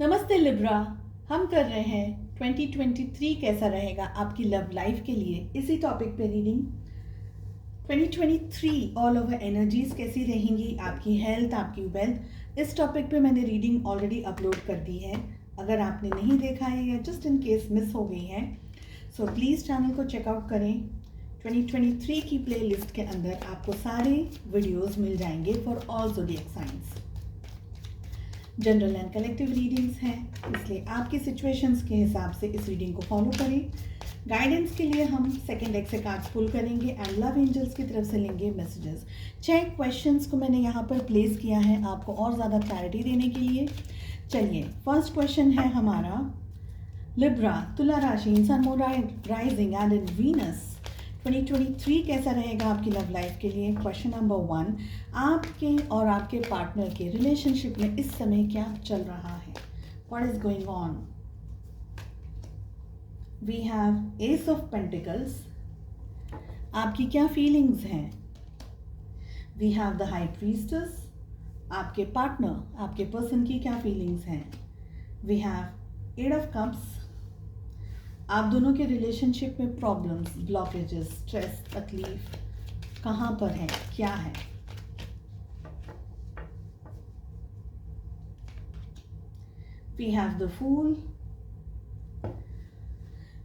नमस्ते लिब्रा। हम कर रहे हैं 2023 कैसा रहेगा आपकी लव लाइफ के लिए, इसी टॉपिक पे रीडिंग। 2023 ऑल ओवर एनर्जीज कैसी रहेंगी, आपकी हेल्थ, आपकी वेल्थ, इस टॉपिक पे मैंने रीडिंग ऑलरेडी अपलोड कर दी है। अगर आपने नहीं देखा है या जस्ट इन केस मिस हो गई है, सो प्लीज़ चैनल को चेकआउट करें। 2023 की प्ले लिस्ट के अंदर आपको सारे वीडियोज़ मिल जाएंगे for all zodiac science. General and collective readings हैं, इसलिए आपकी सिचुएशंस के हिसाब से इस रीडिंग को फॉलो करें। गाइडेंस के लिए हम सेकेंड डेक से कार्ड्स पुल करेंगे एंड लव एंजल्स की तरफ से लेंगे मैसेजेस। 6 क्वेश्चंस को मैंने यहाँ पर प्लेस किया है आपको और ज़्यादा क्लैरिटी देने के लिए। चलिए, फर्स्ट क्वेश्चन है हमारा लिब्रा, तुला राशि, in sun moon rising and in Venus 2023 कैसा रहेगा आपकी लव लाइफ के लिए। क्वेश्चन नंबर 1, आपके और आपके पार्टनर के रिलेशनशिप में इस समय क्या चल रहा है, what is going on. We have ace of pentacles, आपकी क्या फीलिंग्स हैं। We have the high priestess, आपके पार्टनर, आपके पर्सन की क्या फीलिंग्स हैं। We have eight of cups, आप दोनों के रिलेशनशिप में प्रॉब्लम्स, ब्लॉकेजेस, स्ट्रेस, तकलीफ कहाँ पर है, क्या है। वी हैव द फूल,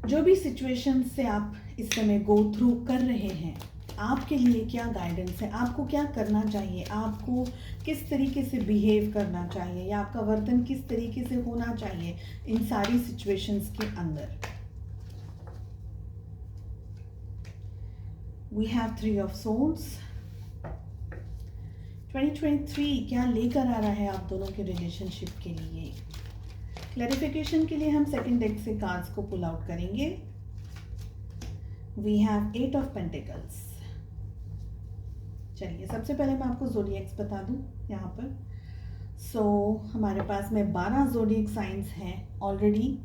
जो भी सिचुएशन से आप इस समय गो थ्रू कर रहे हैं, आपके लिए क्या गाइडेंस है, आपको क्या करना चाहिए, आपको किस तरीके से बिहेव करना चाहिए या आपका वर्तन किस तरीके से होना चाहिए इन सारी सिचुएशंस के अंदर। We have 3 of Swords. 2023 क्या लेकर आ रहा है आप दोनों के रिलेशनशिप के लिए। क्लैरिफिकेशन के लिए हम सेकंड डेक से कार्ड्स को पुल आउट करेंगे। We have 8 of Pentacles. चलिए, सबसे पहले मैं आपको ज़ोडिएक्स बता दूं यहाँ पर। हमारे पास में 12 ज़ोडिएक साइंस हैं ऑलरेडी,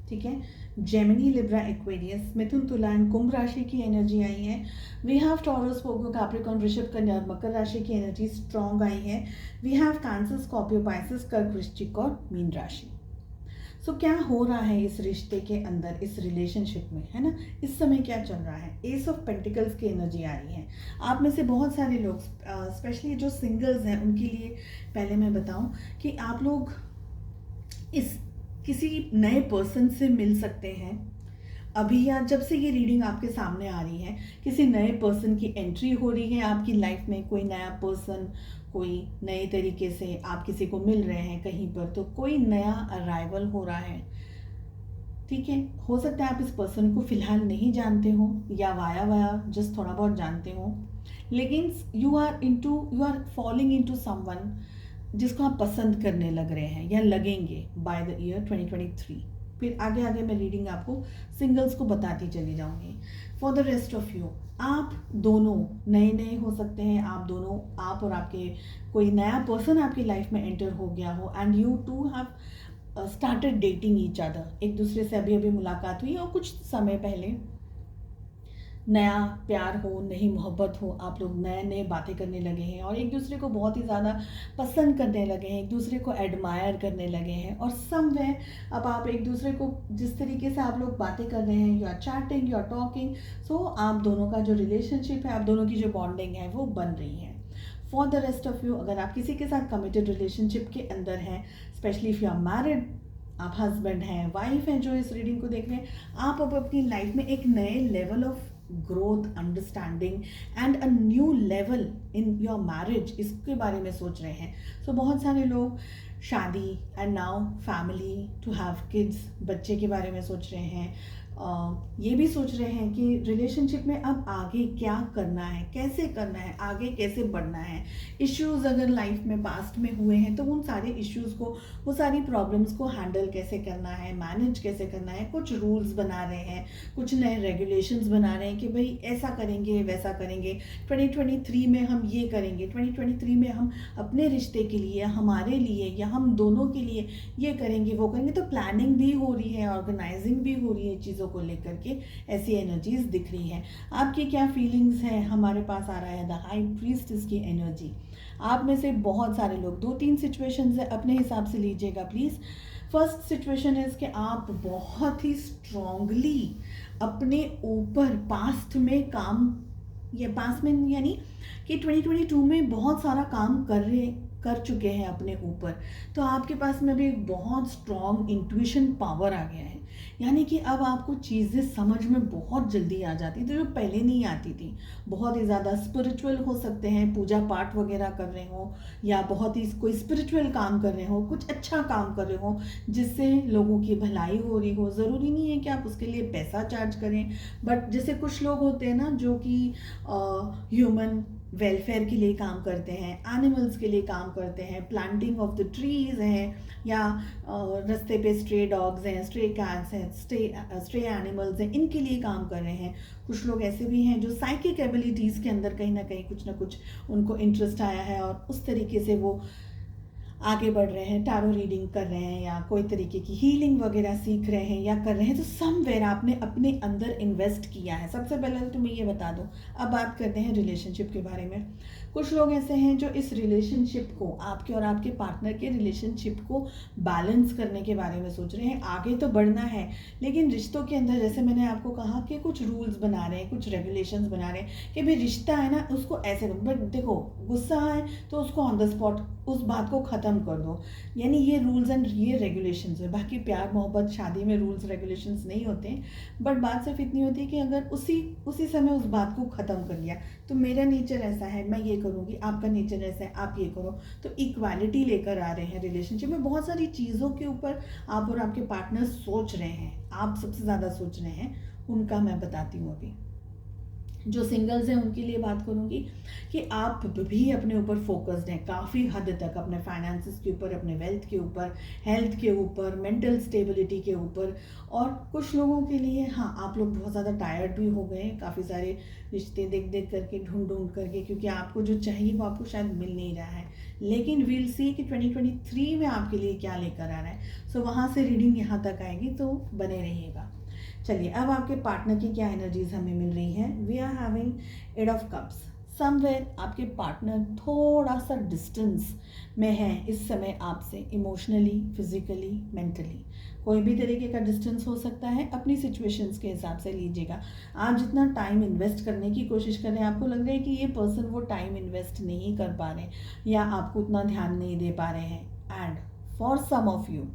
ठीक है। जेमिनी, लिब्रा, एक्वेरियस, मिथुन, तुला एंड कुंभ राशि की एनर्जी आई है। We have Taurus, Virgo, Capricorn, वृषभ, कन्या, मकर राशि की एनर्जी स्ट्रॉन्ग आई है। We have Cancer, Scorpio, Pisces, कर्क, वृश्चिक और मीन राशि। क्या हो रहा है इस रिश्ते के अंदर, इस रिलेशनशिप में, है ना, इस समय क्या चल रहा है। एस ऑफ पेंटिकल्स की एनर्जी आ रही है। आप में से बहुत सारे लोग, स्पेशली जो सिंगल्स हैं, उनके लिए पहले मैं बताऊं कि आप लोग इस किसी नए पर्सन से मिल सकते हैं अभी, या जब से ये रीडिंग आपके सामने आ रही है किसी नए पर्सन की एंट्री हो रही है आपकी लाइफ में। कोई नया पर्सन, कोई नए तरीके से आप किसी को मिल रहे हैं कहीं पर, तो कोई नया अराइवल हो रहा है, ठीक है। हो सकता है आप इस पर्सन को फिलहाल नहीं जानते हो या वाया जस्ट थोड़ा बहुत जानते हो, लेकिन you are following into someone जिसको आप पसंद करने लग रहे हैं या लगेंगे बाय द ईयर 2023। फिर आगे आगे मैं रीडिंग आपको सिंगल्स को बताती चली जाऊंगी। For the rest of you, आप दोनों नए हो सकते हैं, आप दोनों, आप और आपके कोई नया पर्सन आपकी लाइफ में एंटर हो गया हो and you two have started dating each other. एक दूसरे से अभी अभी मुलाकात हुई और कुछ समय पहले नया प्यार हो, नई मोहब्बत हो, आप लोग नए बातें करने लगे हैं और एक दूसरे को बहुत ही ज़्यादा पसंद करने लगे हैं, एक दूसरे को एडमायर करने लगे हैं। और समवेयर अब आप एक दूसरे को, जिस तरीके से आप लोग बातें कर रहे हैं, you are chatting, you are talking, आप दोनों का जो रिलेशनशिप है, आप दोनों की जो बॉन्डिंग है वो बन रही है। For the rest of you, अगर आप किसी के साथ कमिटेड रिलेशनशिप के अंदर हैं, specially if you are married, आप हस्बैंड हैं, वाइफ हैं जो इस रीडिंग को देख रहे हैं, आप अब अपनी लाइफ में एक नए level of growth, understanding and a new level in your marriage, इसके बारे में सोच रहे हैं। बहुत सारे लोग शादी and now family, to have kids, बच्चे के बारे में सोच रहे हैं। ये भी सोच रहे हैं कि रिलेशनशिप में अब आगे क्या करना है, कैसे करना है, आगे कैसे बढ़ना है। इश्यूज़ अगर लाइफ में पास्ट में हुए हैं तो उन सारे इश्यूज़ को, वो सारी प्रॉब्लम्स को हैंडल कैसे करना है, मैनेज कैसे करना है। कुछ रूल्स बना रहे हैं, कुछ नए रेगुलेशंस बना रहे हैं कि भाई ऐसा करेंगे, वैसा करेंगे, 2023 में हम ये करेंगे, 2023 में हम अपने रिश्ते के लिए, हमारे लिए या हम दोनों के लिए ये करेंगे, वो करेंगे। तो प्लानिंग भी हो रही है, ऑर्गेनाइजिंग भी हो रही है चीज़ों को लेकर के, ऐसी एनर्जीज दिख रही हैं। आपकी क्या फीलिंग्स हैं, हमारे पास आ रहा है द हाई प्रीस्टेस की एनर्जी। आप में से बहुत सारे लोग, 2-3 सिचुएशंस है, अपने हिसाब से लीजिएगा प्लीज़। फर्स्ट सिचुएशन है कि आप बहुत ही स्ट्रांगली अपने ऊपर पास्ट में काम, या पास्ट में यानी कि 2022 में बहुत सारा काम कर चुके हैं अपने ऊपर, तो आपके पास में भी एक बहुत स्ट्रॉन्ग इंट्यूशन पावर आ गया है। यानी कि अब आपको चीज़ें समझ में बहुत जल्दी आ जाती थी जो पहले नहीं आती थी। बहुत ही ज़्यादा स्पिरिचुअल हो सकते हैं, पूजा पाठ वगैरह कर रहे हो, या बहुत ही कोई स्पिरिचुअल काम कर रहे हो, कुछ अच्छा काम कर रहे हो जिससे लोगों की भलाई हो रही हो। ज़रूरी नहीं है कि आप उसके लिए पैसा चार्ज करें, बट जैसे कुछ लोग होते हैं ना जो कि ह्यूमन वेलफेयर के लिए काम करते हैं, एनिमल्स के लिए काम करते हैं, प्लांटिंग ऑफ द ट्रीज़ हैं, या रास्ते पे स्ट्रे डॉग्स हैं, स्ट्रे कैट्स हैं, स्ट्रे एनिमल्स हैं, इनके लिए काम कर रहे हैं। कुछ लोग ऐसे भी हैं जो साइकिक एबिलिटीज़ के अंदर कहीं ना कहीं कुछ ना कुछ उनको इंटरेस्ट आया है और उस तरीके से वो आगे बढ़ रहे हैं, टैरो रीडिंग कर रहे हैं, या कोई तरीके की हीलिंग वगैरह सीख रहे हैं या कर रहे हैं। तो समवेयर आपने अपने अंदर इन्वेस्ट किया है। सबसे पहले तो मैं ये बता दूं, अब बात करते हैं रिलेशनशिप के बारे में। कुछ लोग ऐसे हैं जो इस रिलेशनशिप को, आपके और आपके पार्टनर के रिलेशनशिप को बैलेंस करने के बारे में सोच रहे हैं। आगे तो बढ़ना है, लेकिन रिश्तों के अंदर जैसे मैंने आपको कहा कि कुछ रूल्स बना रहे हैं, कुछ रेगुलेशंस बना रहे हैं कि भाई रिश्ता है ना उसको ऐसे, बट देखो गुस्सा है तो उसको ऑन द स्पॉट उस बात को ख़त्म कर दो। यानी ये रूल्स एंड ये रेगुलेशंस है। बाकी प्यार मोहब्बत शादी में रूल्स रेगुलेशंस नहीं होते, बट बात सिर्फ इतनी होती है कि अगर उसी समय उस बात को ख़त्म कर लिया, तो मेरा नेचर ऐसा है मैं ये करूँगी, आपका नेचर ऐसा है आप ये करो, तो इक्वालिटी लेकर आ रहे हैं रिलेशनशिप में। बहुत सारी चीज़ों के ऊपर आप और आपके पार्टनर सोच रहे हैं, आप सबसे ज़्यादा सोच रहे हैं, उनका मैं बताती हूँ। अभी जो सिंगल्स हैं उनके लिए बात करूँगी कि आप भी अपने ऊपर फोकस्ड हैं काफ़ी हद तक, अपने फाइनेंसेस के ऊपर, अपने वेल्थ के ऊपर, हेल्थ के ऊपर, मेंटल स्टेबिलिटी के ऊपर। और कुछ लोगों के लिए हाँ, आप लोग बहुत ज़्यादा टायर्ड भी हो गए काफ़ी सारे रिश्ते देख करके, ढूंढ करके, क्योंकि आपको जो चाहिए वो आपको शायद मिल नहीं रहा है। लेकिन वील सी कि 2023 में आपके लिए क्या लेकर आ रहा है। सो वहाँ से रीडिंग यहाँ तक आएगी, तो बने रहिएगा। चलिए, अब आपके पार्टनर की क्या एनर्जीज हमें मिल रही हैं। We are having eight of cups. Somewhere आपके पार्टनर थोड़ा सा डिस्टेंस में है इस समय आपसे, इमोशनली, फिजिकली, मेंटली। कोई भी तरीके का डिस्टेंस हो सकता है, अपनी सिचुएशंस के हिसाब से लीजिएगा। आप जितना टाइम इन्वेस्ट करने की कोशिश कर रहे हैं, आपको लग रहा है कि ये पर्सन वो टाइम इन्वेस्ट नहीं कर पा रहे, या आपको उतना ध्यान नहीं दे पा रहे हैं। And for some of you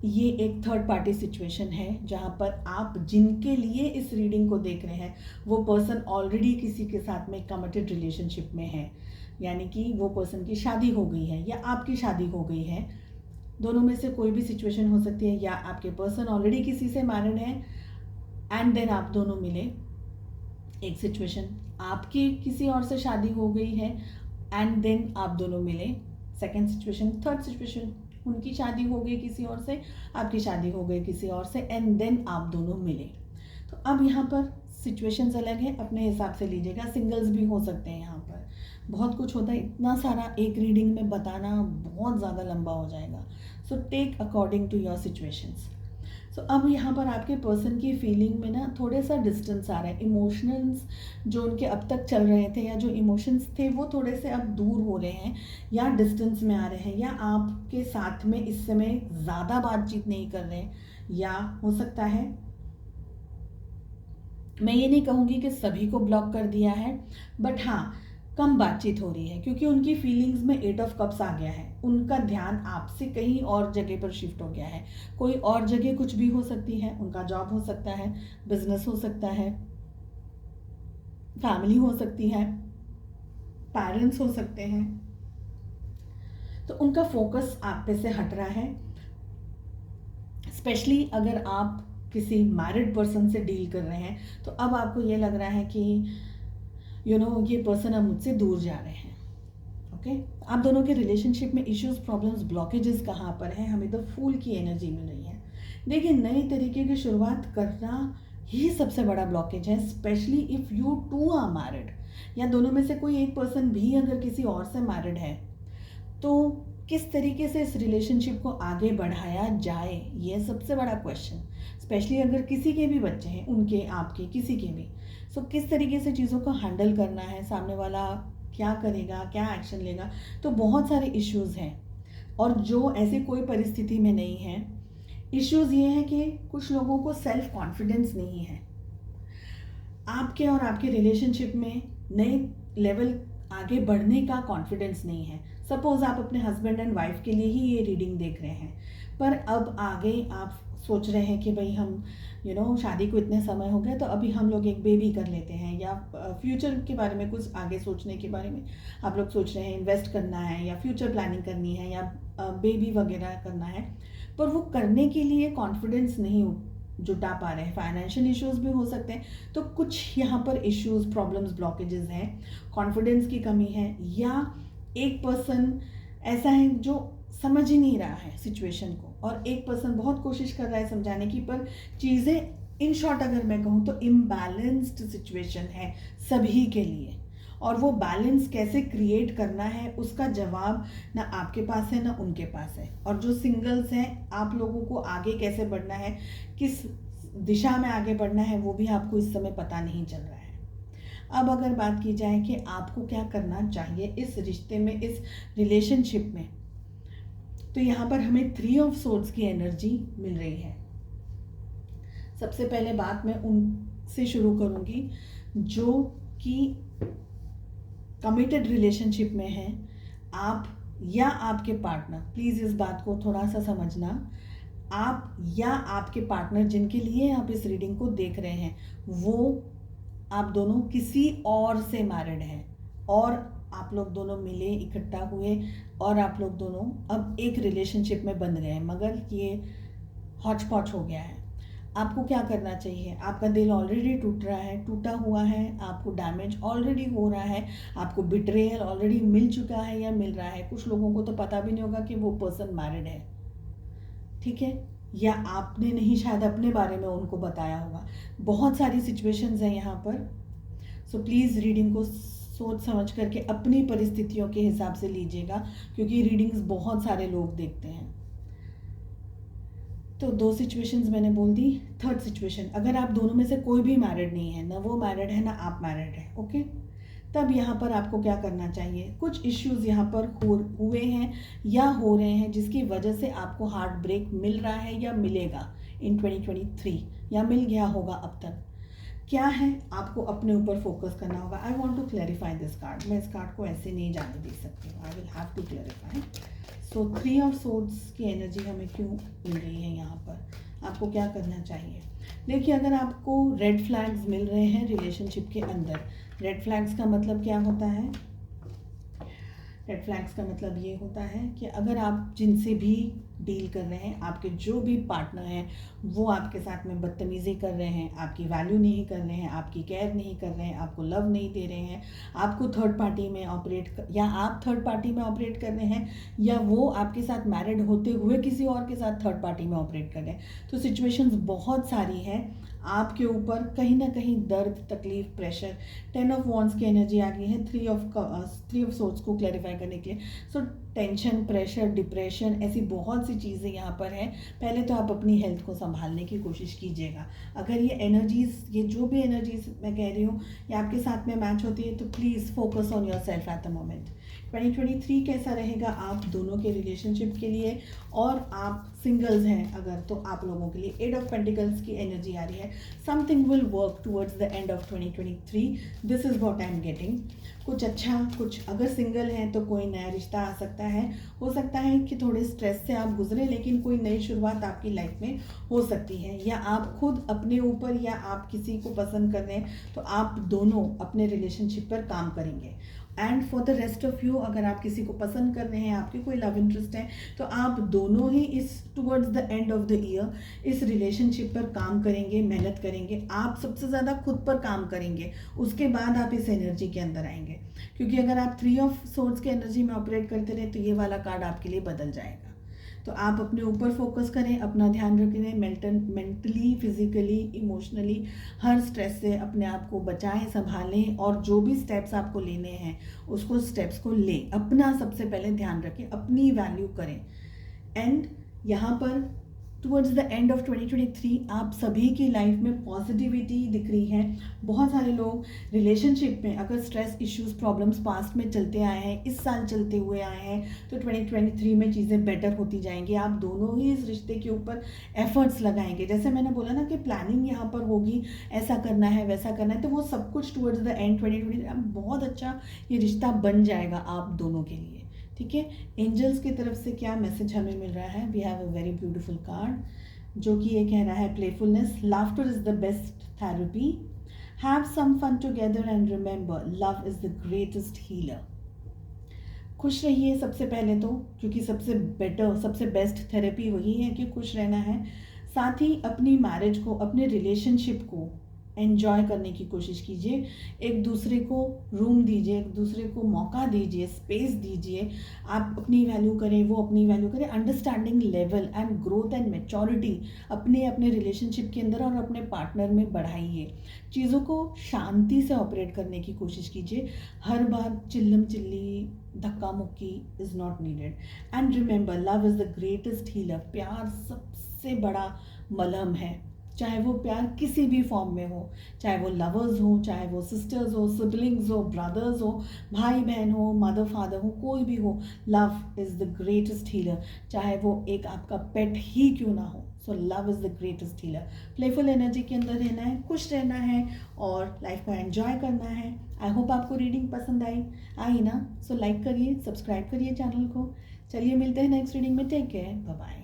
ये एक थर्ड पार्टी सिचुएशन है, जहाँ पर आप जिनके लिए इस रीडिंग को देख रहे हैं वो पर्सन ऑलरेडी किसी के साथ में कमिटेड रिलेशनशिप में है। यानी कि वो पर्सन की शादी हो गई है या आपकी शादी हो गई है, दोनों में से कोई भी सिचुएशन हो सकती है। या आपके पर्सन ऑलरेडी किसी से मैरिड है एंड देन आप दोनों मिले। एक सिचुएशन, आपकी किसी और से शादी हो गई है एंड देन आप दोनों मिले। Second situation. थर्ड सिचुएशन, उनकी शादी हो गई किसी और से, आपकी शादी हो गई किसी और से, एंड देन आप दोनों मिले। तो अब यहाँ पर सिचुएशंस अलग है, अपने हिसाब से लीजिएगा। सिंगल्स भी हो सकते हैं, यहाँ पर बहुत कुछ होता है। इतना सारा एक रीडिंग में बताना बहुत ज़्यादा लंबा हो जाएगा। So take according to your situations. So अब यहाँ पर आपके पर्सन की फीलिंग में ना थोड़ा सा डिस्टेंस आ रहा है। इमोशंस जो उनके अब तक चल रहे थे, या जो इमोशंस थे वो थोड़े से अब दूर हो रहे हैं, या डिस्टेंस में आ रहे हैं, या आपके साथ में इस समय ज़्यादा बातचीत नहीं कर रहे हैं। या हो सकता है, मैं ये नहीं कहूँगी कि सभी को ब्लॉक कर दिया है, बट हाँ कम बातचीत हो रही है, क्योंकि उनकी फीलिंग्स में 8 ऑफ कप्स आ गया है। उनका ध्यान आपसे कहीं और जगह पर शिफ्ट हो गया है। कोई और जगह कुछ भी हो सकती है, उनका जॉब हो सकता है, बिजनेस हो सकता है, फैमिली हो सकती है, पेरेंट्स हो सकते हैं। तो उनका फोकस आप पे से हट रहा है। स्पेशली अगर आप किसी मैरिड पर्सन से डील कर रहे हैं, तो अब आपको ये लग रहा है कि ये पर्सन अब मुझसे दूर जा रहे हैं। ओके, आप दोनों के रिलेशनशिप में इश्यूज, प्रॉब्लम्स, ब्लॉकेजेस कहाँ पर हैं? हमें द फूल की एनर्जी मिल रही है। देखिए, नए तरीके की शुरुआत करना ही सबसे बड़ा ब्लॉकेज है, specially if you two are married, या दोनों में से कोई एक पर्सन भी अगर किसी और से मैरिड है, तो किस तरीके से इस रिलेशनशिप को आगे बढ़ाया जाए, ये सबसे बड़ा क्वेश्चन। स्पेशली अगर किसी के भी बच्चे हैं, उनके, आपके, किसी के भी, सो किस तरीके से चीज़ों को हैंडल करना है, सामने वाला क्या करेगा, क्या एक्शन लेगा। तो बहुत सारे इश्यूज़ हैं, और जो ऐसी कोई परिस्थिति में नहीं है। इश्यूज़ ये हैं कि कुछ लोगों को सेल्फ कॉन्फिडेंस नहीं है, आपके और आपके रिलेशनशिप में नए लेवल आगे बढ़ने का कॉन्फिडेंस नहीं है। सपोज आप अपने हस्बैंड एंड वाइफ के लिए ही ये रीडिंग देख रहे हैं, पर अब आगे आप सोच रहे हैं कि भाई हम शादी को इतने समय हो गया, तो अभी हम लोग एक बेबी कर लेते हैं, या फ्यूचर के बारे में कुछ आगे सोचने के बारे में आप लोग सोच रहे हैं, इन्वेस्ट करना है या फ्यूचर प्लानिंग करनी है या बेबी वगैरह करना है, पर वो करने के लिए कॉन्फिडेंस नहीं जुटा पा रहे हैं। फाइनेंशियल इश्यूज भी हो सकते हैं। तो कुछ यहाँ पर इश्यूज, प्रॉब्लम्स, ब्लॉकेजेस हैं, कॉन्फिडेंस की कमी है, या एक पर्सन ऐसा है जो समझ ही नहीं रहा है सिचुएशन को, और एक पर्सन बहुत कोशिश कर रहा है समझाने की, पर चीज़ें इन शॉर्ट अगर मैं कहूँ तो इम्बैलेंस्ड सिचुएशन है सभी के लिए, और वो बैलेंस कैसे क्रिएट करना है उसका जवाब ना आपके पास है ना उनके पास है। और जो सिंगल्स हैं, आप लोगों को आगे कैसे बढ़ना है, किस दिशा में आगे बढ़ना है, वो भी आपको इस समय पता नहीं चल रहा है। अब अगर बात की जाए कि आपको क्या करना चाहिए इस रिश्ते में, इस रिलेशनशिप में, तो यहाँ पर हमें 3 ऑफ सोर्ड्स की एनर्जी मिल रही है। सबसे पहले बात मैं उनसे शुरू करूँगी जो कि कमिटेड रिलेशनशिप में हैं, आप या आपके पार्टनर। प्लीज़ इस बात को थोड़ा सा समझना, आप या आपके पार्टनर जिनके लिए आप इस रीडिंग को देख रहे हैं, वो आप दोनों किसी और से मैरिड हैं, और आप लोग दोनों मिले, इकट्ठा हुए, और आप लोग दोनों अब एक रिलेशनशिप में बंध गए हैं, मगर ये हॉच पॉच हो गया है। आपको क्या करना चाहिए? आपका दिल ऑलरेडी टूट रहा है, टूटा हुआ है, आपको डैमेज ऑलरेडी हो रहा है, आपको बिट्रेयल ऑलरेडी मिल चुका है या मिल रहा है। कुछ लोगों को तो पता भी नहीं होगा कि वो पर्सन मैरिड है, ठीक है, या आपने नहीं शायद अपने बारे में उनको बताया होगा। बहुत सारी सिचुएशंस हैं यहाँ पर। सो प्लीज़ रीडिंग को सोच समझ करके अपनी परिस्थितियों के हिसाब से लीजिएगा, क्योंकि रीडिंग्स बहुत सारे लोग देखते हैं। तो 2 सिचुएशंस मैंने बोल दी। थर्ड सिचुएशन, अगर आप दोनों में से कोई भी मैरिड नहीं है, ना वो मैरिड है ना आप मैरिड है, ओके, तब यहाँ पर आपको क्या करना चाहिए? कुछ इश्यूज यहाँ पर हुए हैं या हो रहे हैं जिसकी वजह से आपको हार्ट ब्रेक मिल रहा है या मिलेगा इन 2023, या मिल गया होगा अब तक। क्या है? आपको अपने ऊपर फोकस करना होगा। I want to clarify this card. मैं इस कार्ड को ऐसे नहीं जाने दे सकती हूँ। I will have to clarify. So 3 of swords की एनर्जी हमें क्यों मिल रही है यहाँ पर? आपको क्या करना चाहिए? देखिए, अगर आपको रेड फ्लैग्स मिल रहे हैं रिलेशनशिप के अंदर, रेड फ्लैग्स का मतलब क्या होता है? रेड फ्लैग्स का मतलब ये होता है कि अगर आप जिनसे भी डील कर रहे हैं, आपके जो भी पार्टनर हैं, वो आपके साथ में बदतमीज़ी कर रहे हैं, आपकी वैल्यू नहीं कर रहे हैं, आपकी केयर नहीं कर रहे हैं, आपको लव नहीं दे रहे हैं, आपको थर्ड पार्टी में या आप थर्ड पार्टी में ऑपरेट कर रहे हैं, या वो आपके साथ मैरिड होते हुए किसी और के साथ थर्ड पार्टी में ऑपरेट कर रहे हैं, तो सिचुएशंस बहुत सारी हैं आपके ऊपर। कहीं ना कहीं दर्द, तकलीफ, प्रेशर। 10 ऑफ वॉन्ड्स की एनर्जी आ गई है 3 ऑफ सोर्ड्स को क्लैरिफाई करने के लिए। सो टेंशन, प्रेशर, डिप्रेशन, ऐसी बहुत सी चीज़ें यहाँ पर हैं। पहले तो आप अपनी हेल्थ को संभालने की कोशिश कीजिएगा। अगर ये एनर्जीज, ये जो भी एनर्जीज मैं कह रही हूँ, ये आपके साथ में मैच होती है, तो please focus on your self at the moment. 2023 कैसा रहेगा आप दोनों के रिलेशनशिप के लिए, और आप सिंगल्स हैं अगर, तो आप लोगों के लिए 8 ऑफ पेंटिकल्स की एनर्जी आ रही है। Something will work towards the end of 2023। This is what I am getting. कुछ अच्छा, कुछ अगर सिंगल हैं तो कोई नया रिश्ता आ सकता है। हो सकता है कि थोड़े स्ट्रेस से आप गुजरे, लेकिन कोई नई शुरुआत आपकी लाइफ में हो सकती है, या आप खुद अपने ऊपर, या आप किसी को पसंद कर रहे हैं तो आप दोनों अपने रिलेशनशिप पर काम करेंगे। And for the rest of you, अगर आप किसी को पसंद कर रहे हैं, आपके कोई लव इंटरेस्ट है, तो आप दोनों ही इस towards the end of the year इस रिलेशनशिप पर काम करेंगे, मेहनत करेंगे। आप सबसे ज़्यादा खुद पर काम करेंगे, उसके बाद आप इस एनर्जी के अंदर आएंगे। क्योंकि अगर आप 3 ऑफ सोर्ड्स की एनर्जी में ऑपरेट करते रहे, तो ये वाला कार्ड आपके लिए बदल जाएगा। तो आप अपने ऊपर फोकस करें, अपना ध्यान रखें, मेंटली, फिजिकली, इमोशनली, हर स्ट्रेस से अपने आप को बचाएं, संभालें, और जो भी स्टेप्स आपको लेने हैं उसको स्टेप्स को लें। अपना सबसे पहले ध्यान रखें, अपनी वैल्यू करें। एंड यहाँ पर टुवर्ड्स द एंड ऑफ 2023 आप सभी की लाइफ में पॉजिटिविटी दिख रही है। बहुत सारे लोग रिलेशनशिप में अगर स्ट्रेस इश्यूज प्रॉब्लम्स पास्ट में चलते आए हैं, इस साल चलते हुए आए हैं, तो 2023 में चीज़ें बेटर होती जाएंगी। आप दोनों ही इस रिश्ते के ऊपर एफर्ट्स लगाएंगे। जैसे मैंने बोला ना कि प्लानिंग यहाँ पर होगी, ऐसा करना है वैसा करना है, तो वो सब कुछ टुवर्ड्स द एंड 2023 बहुत अच्छा ये रिश्ता बन जाएगा आप दोनों के लिए। ठीक है, एंजल्स की तरफ से क्या मैसेज हमें मिल रहा है? We have a very beautiful card जो कि ये कह रहा है playfulness, laughter is the best therapy, have some fun together and remember love is the greatest healer. खुश रहिए सबसे पहले तो, क्योंकि सबसे बेटर सबसे बेस्ट थेरेपी वही है कि खुश रहना है। साथ ही अपनी मैरिज को, अपने रिलेशनशिप को एन्जॉय करने की कोशिश कीजिए। एक दूसरे को रूम दीजिए, एक दूसरे को मौका दीजिए, स्पेस दीजिए। आप अपनी वैल्यू करें, वो अपनी वैल्यू करें। Understanding level and growth and maturity अपने अपने रिलेशनशिप के अंदर और अपने पार्टनर में बढ़ाइए। चीज़ों को शांति से ऑपरेट करने की कोशिश कीजिए। हर बार चिल्लम चिल्ली धक्का मुक्की is not needed. And remember love is the greatest healer. प्यार सबसे बड़ा मलहम है, चाहे वो प्यार किसी भी फॉर्म में हो, चाहे वो लवर्स हो, चाहे वो सिस्टर्स हो, सिबलिंग्स हो, ब्रदर्स हो, भाई बहन हो, मदर फादर हो, कोई भी हो। Love is the greatest healer, चाहे वो एक आपका पेट ही क्यों ना हो। So love is the greatest healer. Playful energy के अंदर रहना है, खुश रहना है और लाइफ को एंजॉय करना है। आई होप आपको रीडिंग पसंद आई ना? सो लाइक करिए, सब्सक्राइब करिए चैनल को। चलिए मिलते हैं नेक्स्ट रीडिंग में। Take care, bye bye.